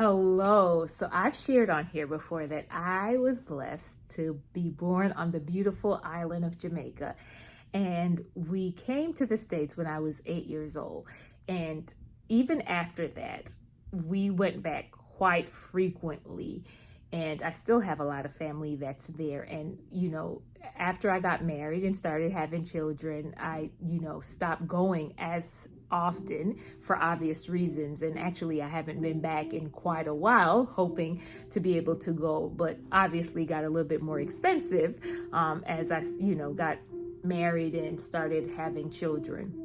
Hello. So I've shared on here before that I was blessed to be born on the beautiful island of Jamaica. And we came to the States when I was 8 years old. And even after that, we went back quite frequently. And I still have a lot of family that's there. And, after I got married and started having children, I, stopped going as often for obvious reasons. And actually, I haven't been back in quite a while, hoping to be able to go, but obviously got a little bit more expensive as I, got married and started having children.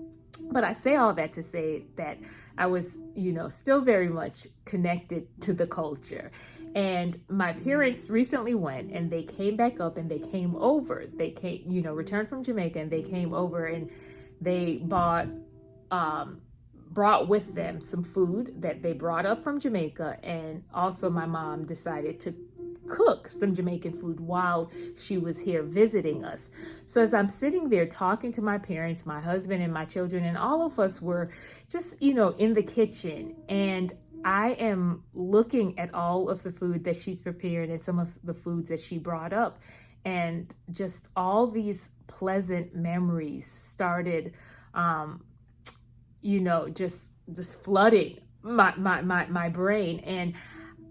But I say all that to say that I was, still very much connected to the culture. And my parents recently went and they came back up and they came over. They came, returned from Jamaica and they came over and they brought with them some food that they brought up from Jamaica. And also my mom decided to cook some Jamaican food while she was here visiting us. So as I'm sitting there talking to my parents, my husband and my children, and all of us were just, in the kitchen, and I am looking at all of the food that she's prepared and some of the foods that she brought up, and just all these pleasant memories started, just flooding my brain. And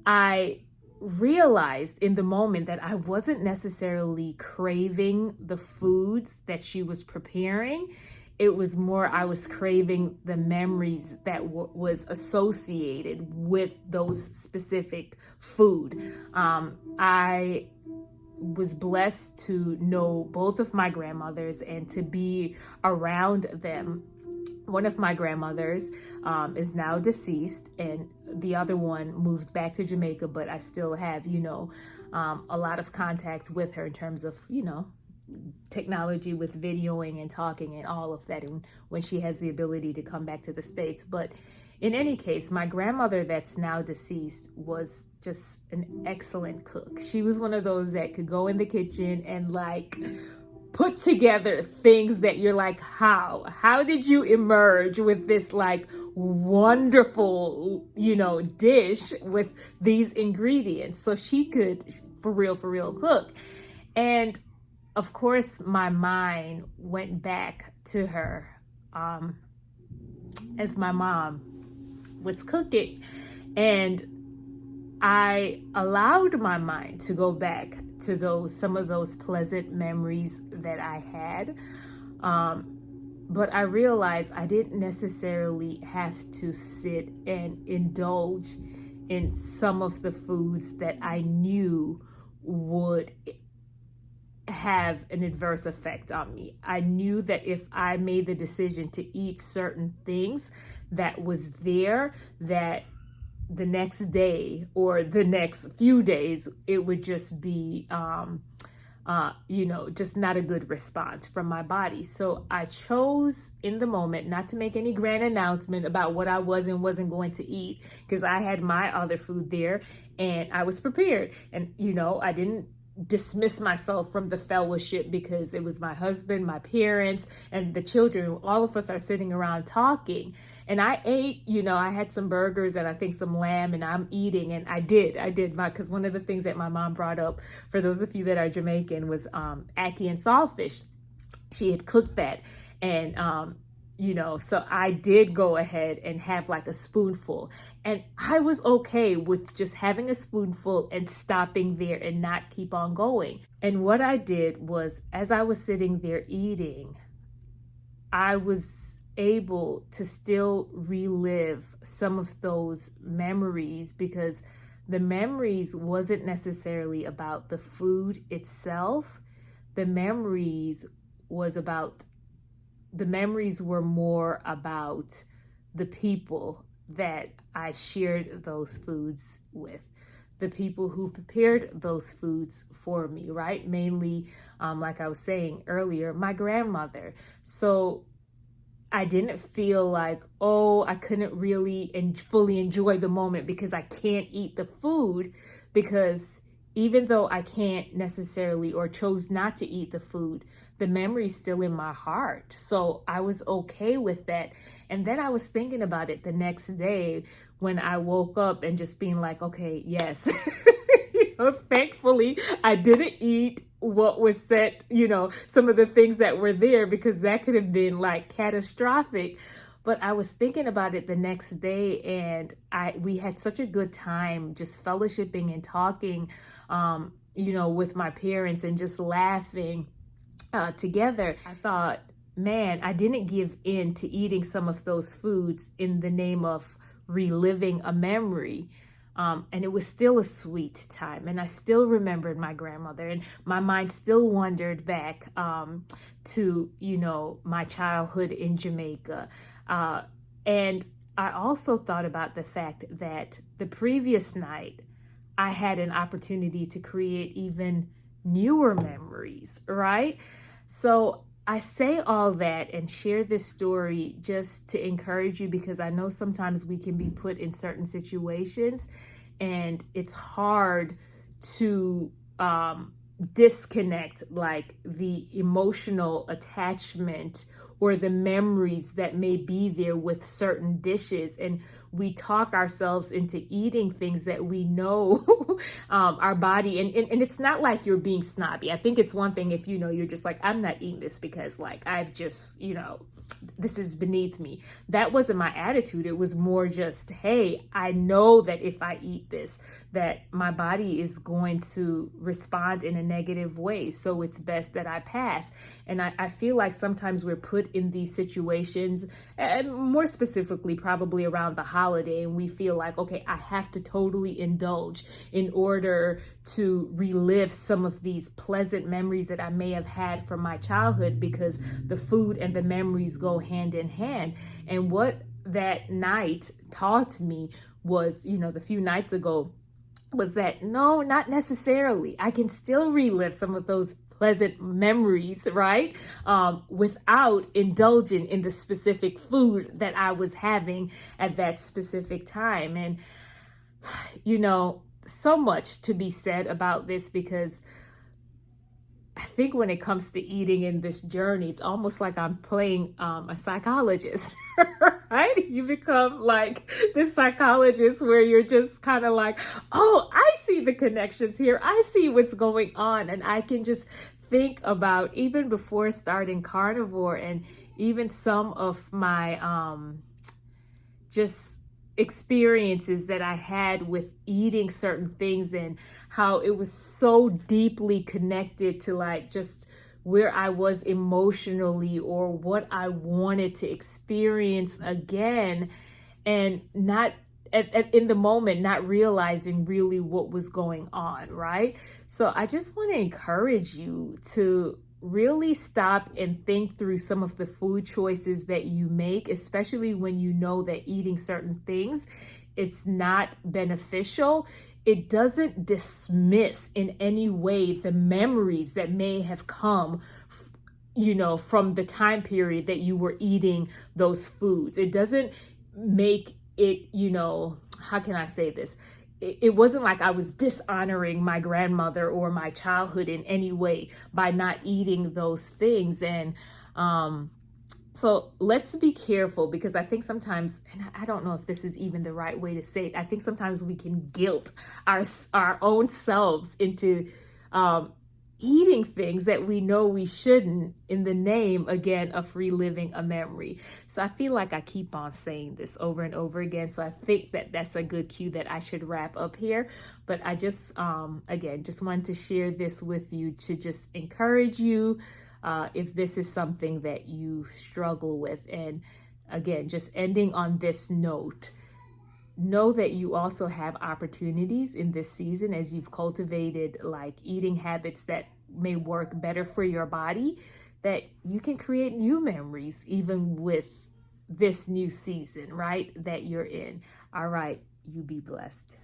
I realized in the moment that I wasn't necessarily craving the foods that she was preparing. It was more I was craving the memories that was associated with those specific food. I was blessed to know both of my grandmothers and to be around them. One of my grandmothers is now deceased, and the other one moved back to Jamaica, but I still have, a lot of contact with her in terms of, technology with videoing and talking and all of that, and when she has the ability to come back to the States. But in any case, my grandmother that's now deceased was just an excellent cook. She was one of those that could go in the kitchen and put together things that you're like, how did you emerge with this wonderful, dish with these ingredients? So she could for real cook. And of course, my mind went back to her as my mom was cooking. And I allowed my mind to go back to some of those pleasant memories that I had. But I realized I didn't necessarily have to sit and indulge in some of the foods that I knew would have an adverse effect on me. I knew that if I made the decision to eat certain things that was there, that the next day or the next few days, it would just be, just not a good response from my body. So I chose in the moment not to make any grand announcement about what I was and wasn't going to eat, because I had my other food there and I was prepared. And, I didn't dismiss myself from the fellowship because it was my husband, my parents, and the children. All of us are sitting around talking. And I ate, I had some burgers and I think some lamb, and I'm eating. And I did because one of the things that my mom brought up, for those of you that are Jamaican, was ackee and saltfish. She had cooked that. And, so I did go ahead and have a spoonful, and I was okay with just having a spoonful and stopping there and not keep on going. And what I did was, as I was sitting there eating, I was able to still relive some of those memories, because the memories wasn't necessarily about the food itself. The memories were more about the people that I shared those foods with, the people who prepared those foods for me, right? Mainly, like I was saying earlier, my grandmother. So I didn't feel like, I couldn't really fully enjoy the moment because I can't eat the food, because even though I can't necessarily or chose not to eat the food, the memory's still in my heart. So I was okay with that. And then I was thinking about it the next day when I woke up and just being like, okay, yes. Thankfully, I didn't eat what was set, some of the things that were there, because that could have been like catastrophic. But I was thinking about it the next day, and we had such a good time just fellowshipping and talking, with my parents and just laughing together. I thought, man, I didn't give in to eating some of those foods in the name of reliving a memory. And it was still a sweet time. And I still remembered my grandmother, and my mind still wandered back to, my childhood in Jamaica. And I also thought about the fact that the previous night, I had an opportunity to create even newer memories, right? So I say all that and share this story just to encourage you, because I know sometimes we can be put in certain situations and it's hard to disconnect like the emotional attachment or the memories that may be there with certain dishes, and we talk ourselves into eating things that we know our body, and it's not like you're being snobby. I think it's one thing if you're just like, I'm not eating this because like I've just this is beneath me. That wasn't my attitude. It was more just, hey, I know that if I eat this, that my body is going to respond in a negative way. So it's best that I pass. And I feel like sometimes we're put in these situations, and more specifically, probably around the holiday, and we feel like, okay, I have to totally indulge in order to relive some of these pleasant memories that I may have had from my childhood, because the food and the memories go hand in hand. And what that night taught me was, the few nights ago, was that no, not necessarily. I can still relive some of those pleasant memories, right? Without indulging in the specific food that I was having at that specific time. And, so much to be said about this, because I think when it comes to eating in this journey, it's almost like I'm playing a psychologist, right? You become like this psychologist where you're just kind of like, oh, I see the connections here. I see what's going on. And I can just think about, even before starting carnivore, and even some of my just experiences that I had with eating certain things, and how it was so deeply connected to like just where I was emotionally or what I wanted to experience again, and not in the moment, not realizing really what was going on, right? So I just want to encourage you to really stop and think through some of the food choices that you make, especially when you know that eating certain things, it's not beneficial. It doesn't dismiss in any way the memories that may have come, from the time period that you were eating those foods. It doesn't make it, how can I say this? It wasn't like I was dishonoring my grandmother or my childhood in any way by not eating those things. And so let's be careful, because I think sometimes, and I don't know if this is even the right way to say it, I think sometimes we can guilt our own selves into eating things that we know we shouldn't, in the name, again, of reliving a memory. So I feel like I keep on saying this over and over again. So I think that that's a good cue that I should wrap up here. But I just, again, just wanted to share this with you to just encourage you if this is something that you struggle with. And again, just ending on this note, know that you also have opportunities in this season, as you've cultivated like eating habits that may work better for your body, that you can create new memories even with this new season, right, that you're in. All right, you be blessed.